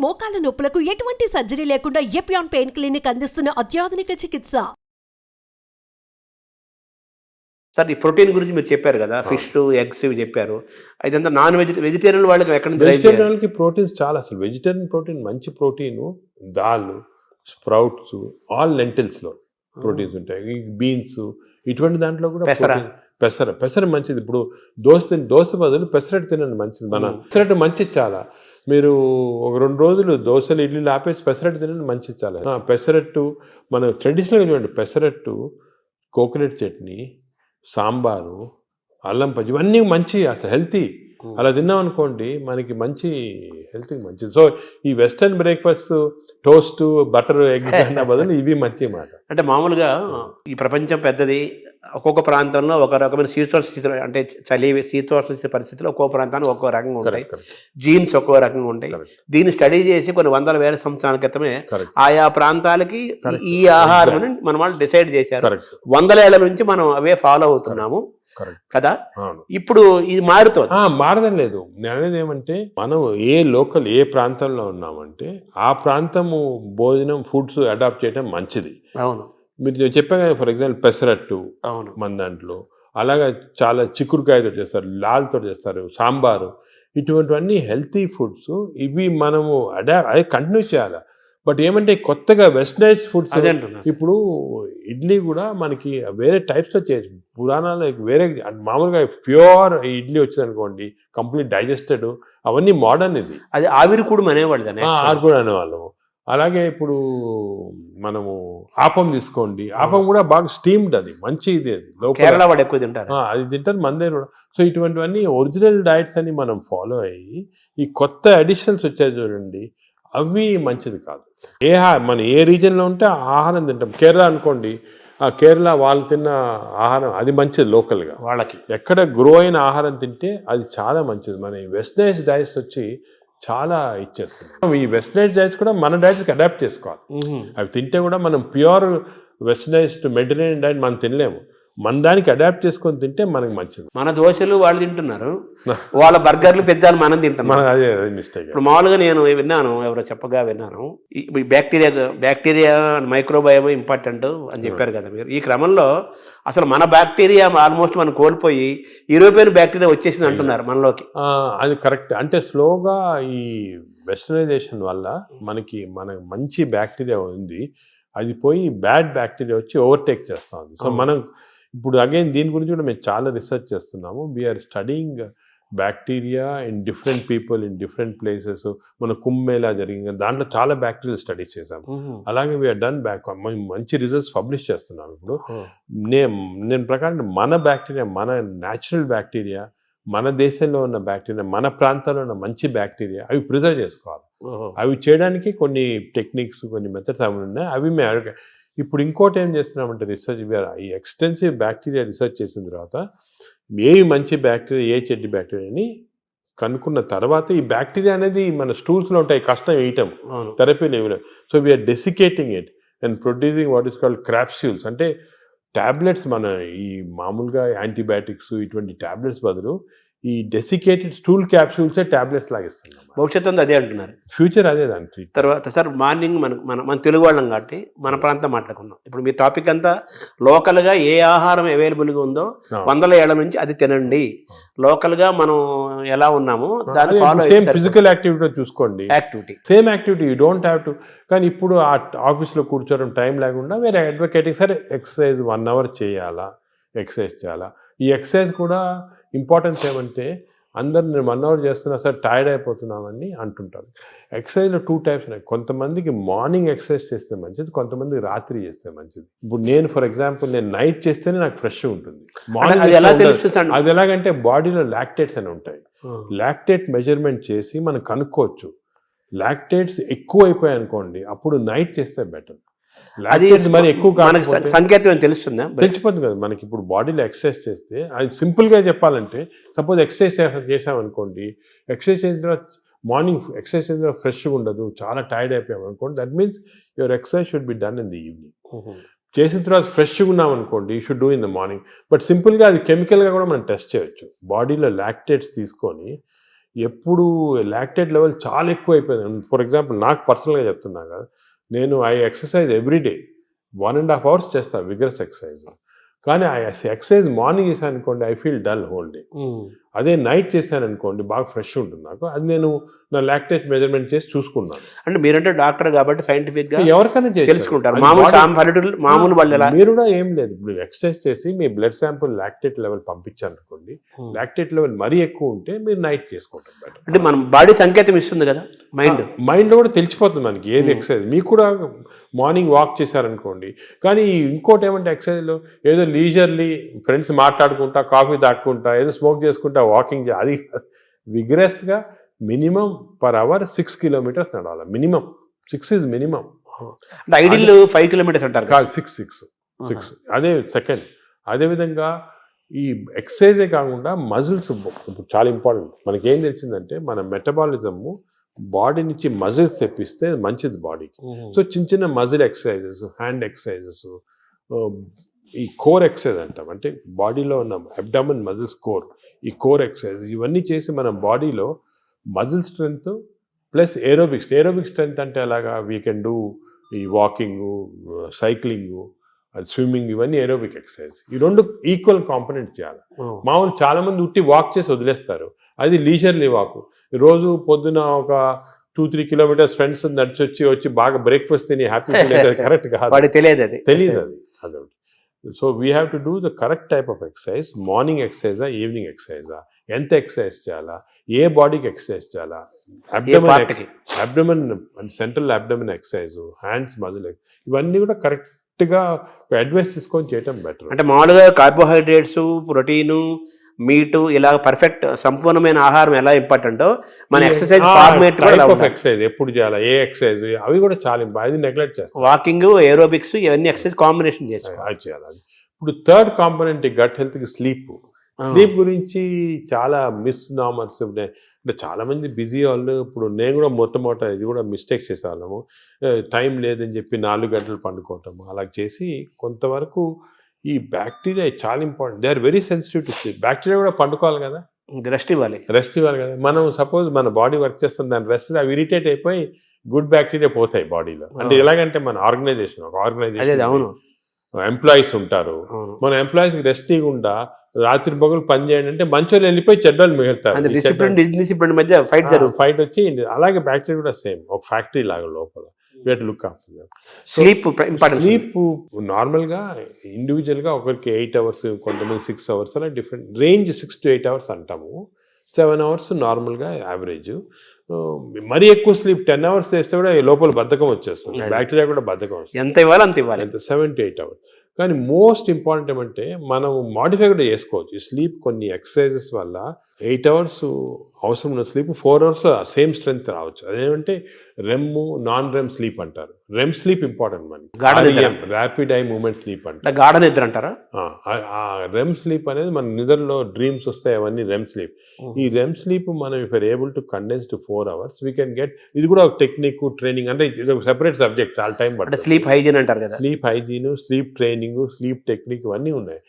మోకాల నొప్పులకు ఎటువంటి సర్జరీ లేకుండా ఎపియాన్ పెయిన్ క్లినిక్ అందిస్తున్న అత్యాధునిక చికిత్స. సార్ ఈ ప్రోటీన్ గురించి మీరు చెప్పారు కదా, ఫిష్ ఎగ్స్ ఇవి చెప్పారు. ఇదంతా నాన్ వెజిటేరియన్ వాళ్ళకి ఎక్కడ నుంచి వెజిటేరియన్కి ప్రోటీన్స్ చాలా, అసలు వెజిటేరియన్ ప్రోటీన్ మంచి ప్రోటీను దాల్, స్ప్రౌట్స్, ఆల్ లెంటిల్స్లో ప్రోటీన్స్ ఉంటాయి. ఈ బీన్స్ ఇటువంటి దాంట్లో కూడా పెసర మంచిది. ఇప్పుడు దోశ బదులు పెసరట్టు తినండి, మంచిది. మన పెసరట్టు మంచిది చాలా. మీరు ఒక 2 రోజులు దోశలు ఇడ్లీలు ఆపేసి పెసరట్టు తినండి, మంచిది చాలా. పెసరట్టు మన ట్రెడిషనల్గా చూడండి, పెసరట్టు, కోకోనట్ చట్నీ, సాంబారు, అల్లం పచ్చి, ఇవన్నీ మంచి, అసలు హెల్తీ. అలా తిన్నాం అనుకోండి మనకి మంచి హెల్త్కి మంచిది. సో ఈ western breakfast toast butter egg అన్న బదులు ఇవి మంచి మాట. అంటే మామూలుగా ఈ ప్రపంచం పెద్దది, ఒక్కొక్క ప్రాంతంలో ఒక రకమైన శీతోష్ణ స్థితి, అంటే శీతోష్ణ పరిస్థితుల్లో ఒక్కో ప్రాంతానికి ఒక్కో రకంగా ఉంటాయి, జీన్స్ ఒక్కో రకంగా ఉంటాయి. దీన్ని స్టడీ చేసి కొన్ని వందల వేల సంవత్సరాల క్రితమే ఆయా ప్రాంతాలకి ఈ ఆహారం మన వాళ్ళు డిసైడ్ చేశారు. 100 ఏళ్ల నుంచి మనం అవే ఫాలో అవుతున్నాము కదా. ఇప్పుడు ఇది మారడం లేదు. నేను అనేది ఏమంటే, మనం ఏ ప్రాంతంలో ఉన్నామంటే ఆ ప్రాంతము భోజనం ఫుడ్స్ అడాప్ట్ చేయడం మంచిది. అవును, మీరు చెప్పాను కదా, ఫర్ ఎగ్జాంపుల్ పెసరట్టు మన దాంట్లో, అలాగా చాలా చిక్కుడుకాయతో చేస్తారు, లాల్తో చేస్తారు, సాంబారు, ఇటువంటివన్నీ హెల్తీ ఫుడ్స్. ఇవి మనము అదే కంటిన్యూ చేయాలి. బట్ ఏమంటే కొత్తగా వెస్టర్నైజ్ ఫుడ్స్, ఇప్పుడు ఇడ్లీ కూడా మనకి వేరే టైప్స్లో చేయొచ్చు. పురాణాలు వేరే, మామూలుగా ప్యూర్ ఇడ్లీ వచ్చింది అనుకోండి, కంప్లీట్ డైజెస్టెడ్, అవన్నీ మోడర్న్. ఇది అది ఆవిరికూడు అనేవాళ్ళు, ఆవిరికూడు అనేవాళ్ళము. అలాగే ఇప్పుడు మనము ఆపం తీసుకోండి, ఆపం కూడా బాగా స్టీమ్డ్, అది మంచి ఇది. అది కేరళ వాళ్ళు ఎక్కువ తింటారు, అది తింటారు మన దగ్గర కూడా. సో ఇటువంటివన్నీ ఒరిజినల్ డైట్స్ అని మనం ఫాలో అయ్యి, ఈ కొత్త అడిషన్స్ వచ్చాయి చూడండి, అవి మంచిది కాదు. మన ఏ రీజన్లో ఉంటే ఆ ఆహారం తింటాం. కేరళ అనుకోండి, ఆ కేరళ వాళ్ళు తిన్న ఆహారం అది మంచిది, లోకల్గా వాళ్ళకి ఎక్కడ గ్రో అయిన ఆహారం తింటే అది చాలా మంచిది. మన ఈ వెస్టర్నైజ్ డైట్స్ వచ్చి చాలా ఇచ్చేస్తుంది. ఈ వెస్టర్నైజ్ డైట్స్ కూడా మన డైట్స్కి అడాప్ట్ చేసుకోవాలి. అవి తింటే కూడా మనం ప్యూర్ వెస్టర్నైజ్డ్ మెడిటరేనియన్ డైట్ మనం తినలేము. మన దానికి అడాప్ట్ చేసుకొని తింటే మనకి మంచిది. మన దోశలు వాళ్ళు తింటున్నారు, వాళ్ళ బర్గర్లు పిజ్జాలు మనం తింటున్నాం. అదే మిస్టేక్. ఇప్పుడు మామూలుగా నేను విన్నాను, ఎవరో చెప్పగా విన్నాను, ఈ బ్యాక్టీరియా మైక్రోబయోమ్ ఇంపార్టెంట్ అని చెప్పారు కదా మీరు. ఈ క్రమంలో అసలు మన బ్యాక్టీరియా ఆల్మోస్ట్ మనం కోల్పోయి యూరోపియన్ బ్యాక్టీరియా వచ్చేసింది అంటున్నారు మనలోకి. అది కరెక్ట్. అంటే స్లోగా ఈ వెస్టర్నైజేషన్ వల్ల మనకి మంచి బ్యాక్టీరియా ఉంది, అది పోయి బ్యాడ్ బ్యాక్టీరియా వచ్చి ఓవర్టేక్ చేస్తూ ఉంది. సో మనం ఇప్పుడు అగైన్ దీని గురించి కూడా మేము చాలా రీసెర్చ్ చేస్తున్నాము. We are studying bacteria in different people in different places. మన కుంభమేళా జరిగింది, దాంట్లో చాలా బ్యాక్టీరియల్ స్టడీస్ చేసాము. అలాగే వీఆర్ డన్ మంచి రిజల్ట్స్ పబ్లిష్ చేస్తున్నాము. ఇప్పుడు నేను ప్రకారం మన బ్యాక్టీరియా, మన న్యాచురల్ బ్యాక్టీరియా, మన దేశంలో ఉన్న బ్యాక్టీరియా, మన ప్రాంతాల్లో ఉన్న మంచి బ్యాక్టీరియా, అవి ప్రిజర్వ్ చేసుకోవాలి. అవి చేయడానికి కొన్ని టెక్నిక్స్, కొన్ని మెథడ్స్ అవి ఉన్నాయి. అవి మేము ఇప్పుడు ఇంకోటి ఏం చేస్తున్నామంటే రీసెర్చ్, ఈ ఎక్స్టెన్సివ్ బ్యాక్టీరియా రీసెర్చ్ చేసిన తర్వాత ఏవి మంచి బ్యాక్టీరియా, ఏ చెడ్డ బ్యాక్టీరియా అని కనుక్కున్న తర్వాత, ఈ బ్యాక్టీరియా అనేది మన స్టూల్స్లో ఉంటాయి, కష్టం వేయటం, థెరపీలు ఏమి. So we are desiccating it and producing what is called capsules, అంటే ట్యాబ్లెట్స్. మన ఈ మామూలుగా యాంటీబయాటిక్స్ ఇటువంటి ట్యాబ్లెట్స్ బదులు ఈ డెసికేటెడ్ స్టూల్ క్యాప్సూల్సే ట్యాబ్లెట్స్ లాగిస్తున్నాం. భవిష్యత్తు అదే అంటున్నారు, ఫ్యూచర్ అదే దానికి. తర్వాత సార్ మార్నింగ్ మన తెలుగు వాళ్ళం కాబట్టి మన ప్రాంతం మాట్లాడుకున్నాం. ఇప్పుడు మీ టాపిక్ అంతా లోకల్గా ఏ ఆహారం అవైలబుల్గా ఉందో 100 ఏళ్ల నుంచి అది తినండి. లోకల్గా మనం ఎలా ఉన్నామో దాన్ని ఫాలో సేమ్ ఫిజికల్ యాక్టివిటీ చూసుకోండి, same activity you don't have to. కానీ ఇప్పుడు ఆ ఆఫీస్లో కూర్చోవడం టైం లేకుండా వేరే అడ్వకేటింగ్, సరే ఎక్సర్సైజ్ 1 అవర్ చేయాలా, ఎక్సర్సైజ్ చేయాలా. ఈ ఎక్సర్సైజ్ కూడా ఇంపార్టెన్స్ ఏమంటే, అందరు నేను 1 అవర్ చేస్తున్నా సార్ టైర్డ్ అయిపోతున్నామని అంటుంటారు. ఎక్సర్సైజ్లో 2 టైప్స్ ఉన్నాయి. కొంతమందికి మార్నింగ్ ఎక్సర్సైజ్ చేస్తే మంచిది, కొంతమందికి రాత్రి చేస్తే మంచిది. ఇప్పుడు నేను ఫర్ ఎగ్జాంపుల్ నేను నైట్ చేస్తేనే నాకు ఫ్రెష్గా ఉంటుంది. మార్నింగ్ అది ఎలాగంటే బాడీలో లాక్టేట్స్ అని ఉంటాయి. లాక్టేట్ మెజర్మెంట్ చేసి మనం కనుక్కోవచ్చు. లాక్టేట్స్ ఎక్కువ అయిపోయాయి అనుకోండి, అప్పుడు నైట్ చేస్తే బెటర్. అది మరి ఎక్కువ సంకేతం తెలుస్తుందా? తెలిసిపోతుంది కదా మనకి. ఇప్పుడు బాడీలో ఎక్సర్సైజ్ చేస్తే, అది సింపుల్గా చెప్పాలంటే, సపోజ్ ఎక్సర్సైజ్ చేసామనుకోండి, ఎక్సర్సైజ్ చేసిన తర్వాత మార్నింగ్ ఎక్సర్సైజ్ చేసిన తర్వాత ఫ్రెష్గా ఉండదు, చాలా టైర్డ్ అయిపోయాం అనుకోండి, that means your exercise should be done in the evening. చేసిన తర్వాత ఫ్రెష్గా ఉన్నాం అనుకోండి, you should do in the morning. But సింపుల్గా అది కెమికల్గా కూడా మనం టెస్ట్ చేయొచ్చు. బాడీలో లాక్టేట్స్ తీసుకొని ఎప్పుడు లాక్టేట్ లెవెల్ చాలా ఎక్కువ అయిపోయింది. ఫర్ ఎగ్జాంపుల్ నాకు పర్సనల్గా చెప్తున్నా కదా, నేను ఐ ఎక్సర్సైజ్ ఎవ్రీడే 1.5 hours చేస్తాను విగరస్ ఎక్సర్సైజ్. కానీ ఆ ఎక్సర్సైజ్ మార్నింగ్ చేశాను అనుకోండి, I feel dull whole day. అదే నైట్ చేశాను అనుకోండి, బాగా ఫ్రెష్ ఉంటుంది నాకు. అది నేను నా లాక్టేట్ మెజర్మెంట్ చేసి చూసుకున్నాను. అంటే మీరంటే డాక్టర్ కాబట్టి సైంటిఫిక్ గా ఎవరికైనా తెలుసుకుంటారు. మామూలు వాళ్ళు మీరు కూడా ఏం లేదు, ఇప్పుడు ఎక్సర్సైజ్ చేసి మీ బ్లడ్ శాంపుల్ లాక్టేట్ లెవెల్ పంపించారు అనుకోండి, లాక్టేట్ లెవెల్ మరీ ఎక్కువ ఉంటే మీరు నైట్ చేసుకుంటారు బెటర్. అంటే మన బాడీ సంకేతం ఇస్తుంది కదా, మైండ్ లో కూడా తెలిసిపోతుంది మనకి ఏది ఎక్సర్సైజ్. మీకు కూడా మార్నింగ్ వాక్ చేశారనుకోండి, కానీ ఇంకోటి ఏమంటే ఎక్సర్సైజ్లో ఏదో లీజర్లీ ఫ్రెండ్స్ మాట్లాడుకుంటా, కాఫీ తాక్కుంటా, ఏదో స్మోక్ చేసుకుంటా వాకింగ్ అది విగ్రెస్గా మినిమం పర్ అవర్ 6 kilometers నడవాలి. Minimum 6 is minimum. అంటే ఐడియల్ 5 kilometers అంటారు కాదు, 6 అదే సెకండ్. అదేవిధంగా ఈ ఎక్సర్సైజే కాకుండా మజిల్స్ చాలా ఇంపార్టెంట్. మనకేం తెలిసిందంటే మన మెటబాలిజము బాడీ నుంచి మజిల్స్ తెప్పిస్తే మంచిది బాడీకి. సో చిన్న చిన్న మజిల్ ఎక్సర్సైజెస్, హ్యాండ్ ఎక్సర్సైజెస్, ఈ కోర్ ఎక్సర్సైజ్ అంటాం, అంటే బాడీలో ఉన్న అబ్డామన్ మజిల్స్ కోర్, ఈ కోర్ ఎక్సర్సైజ్ ఇవన్నీ చేసి మన బాడీలో muscle strength plus aerobic strength అంటే అలాగా వీ కెన్ డూ ఈ వాకింగ్, సైక్లింగ్, స్విమ్మింగ్, ఇవన్నీ ఏరోబిక్ ఎక్సర్సైజ్. ఈ రెండు ఈక్వల్ కాంపనెంట్ చేయాలి. మామూలు చాలా మంది ఉట్టి వాక్ చేసి వదిలేస్తారు, అది లీజర్లీ వాక్. రోజు పొద్దున ఒక 2-3 kilometers ఫ్రెండ్స్ నడిచి వచ్చి బాగా బ్రేక్ఫాస్ట్ తిని హ్యాపీ కరెక్ట్ కాదు, తెలియదు అది. So we have to do the correct type of exercise. Morning ఎక్సర్సైజా, ఈవినింగ్ ఎక్సర్సైజా, ఎంత ఎక్సర్సైజ్ చేయాలా, ఏ బాడీకి ఎక్సర్సైజ్ చేయాలా, abdomen and central abdomen exercise, hands muscle, ఇవన్నీ కూడా కరెక్ట్గా అడ్వైస్ తీసుకొని చేయటం బెటర్. అంటే మామూలుగా కార్బోహైడ్రేట్స్, ప్రోటీను, మీటు ఇలా పర్ఫెక్ట్ సంపూర్ణమైన ఆహారం ఎలా ఇంపార్టెంటో మన ఎక్సర్సైజ్ ఫార్మేట్ ఎక్సర్సైజ్ ఎప్పుడు చేయాలా, ఏ ఎక్సర్సైజ్, అవి కూడా చాలా అది నెగ్లెక్ట్ చేస్తాం. వాకింగ్, ఏరోబిక్స్, ఇవన్నీ ఎక్సర్సైజ్ కాంబినేషన్ చేయాలి. ఇప్పుడు థర్డ్ కాంపోనెంట్ గట్ హెల్త్ కి స్లీప్ గురించి చాలా మిస్ నామర్స్. అంటే చాలా మంది బిజీ వాళ్ళు, ఇప్పుడు నేను కూడా మొట్టమొదట ఇది కూడా మిస్టేక్స్ చేసేవాళ్ళము. టైం లేదని చెప్పి 4 గంటలు పండుకోవటము అలా చేసి కొంతవరకు ఈ బ్యాక్టీరియా చాలా important. They are very sensitive to sleep. Bacteria కూడా పండుకోవాలి కదా, రెస్ట్ ఇవ్వాలి కదా. మనం సపోజ్ మన బాడీ వర్క్ చేస్తుంది, దాని రెస్ట్ అవి ఇరిటేట్ అయిపోయి గుడ్ బ్యాక్టీరియా పోతాయి బాడీలో. అంటే ఎలాగంటే మన ఆర్గనైజేషన్ ఎంప్లాయీస్ ఉంటారు, మన ఎంప్లాయీస్కి రెస్ట్ ఇవ్వకుండా రాత్రి పగలు పని చేయండి అంటే మంచోళ్ళు వెళ్ళిపోయి చెడ్డోళ్ళు మిగులుతారు. డిసిప్లిన్ మధ్య ఫైట్ వచ్చి అలాగే బ్యాక్టీరియా కూడా సేమ్ ఒక ఫ్యాక్టరీ లాగా లోపల. లుక్ ఆఫ్టర్ స్లీప్ నార్మల్గా ఇండివిజువల్గా ఒకరికి 8 hours, కొంతమంది 6 hours, అలా డిఫరెంట్ రేంజ్. 6 to 8 hours అంటాము, 7 hours నార్మల్గా యావరేజ్. మరీ ఎక్కువ స్లీప్ 10 hours చేస్తే కూడా లోపల బద్ధకం వచ్చేస్తుంది, బ్యాక్టీరియా కూడా బద్ధకం వస్తుంది. ఎంత ఇవ్వాలి అంత ఇవ్వాలి, 7 to 8 hours. కానీ మోస్ట్ ఇంపార్టెంట్ ఏమంటే మనం మాడిఫై కూడా చేసుకోవచ్చు ఈ స్లీప్. కొన్ని ఎక్సర్సైజెస్ వల్ల 8 hours అవసరం ఉన్న స్లీప్ 4 hours సేమ్ స్ట్రెంగ్త్ రావచ్చు. అదేమంటే రెమ్, నాన్ రెమ్ స్లీప్ అంటారు. రెమ్ స్లీప్ ఇంపార్టెంట్ మనకి, ర్యాపిడ్ ఐ మూవ్మెంట్ స్లీప్ అంటారు, గాఢ నిద్ర అంటారా. ఆ రెమ్ స్లీప్ అనేది మన నిద్రలో డ్రీమ్స్ వస్తాయి, అవన్నీ రెమ్ స్లీప్. ఈ రెమ్ స్లీప్ మనం if are able to condense to 4 hours we can get. ఇది కూడా ఒక టెక్నిక్, ట్రైనింగ్, అంటే ఇది ఒక సెపరేట్ సబ్జెక్ట్, చాలా టైం పడుతుంది. స్లీప్ హైజీన్ అంటారు కదా, sleep hygiene, sleep training, sleep technique ఇవన్నీ ఉన్నాయి.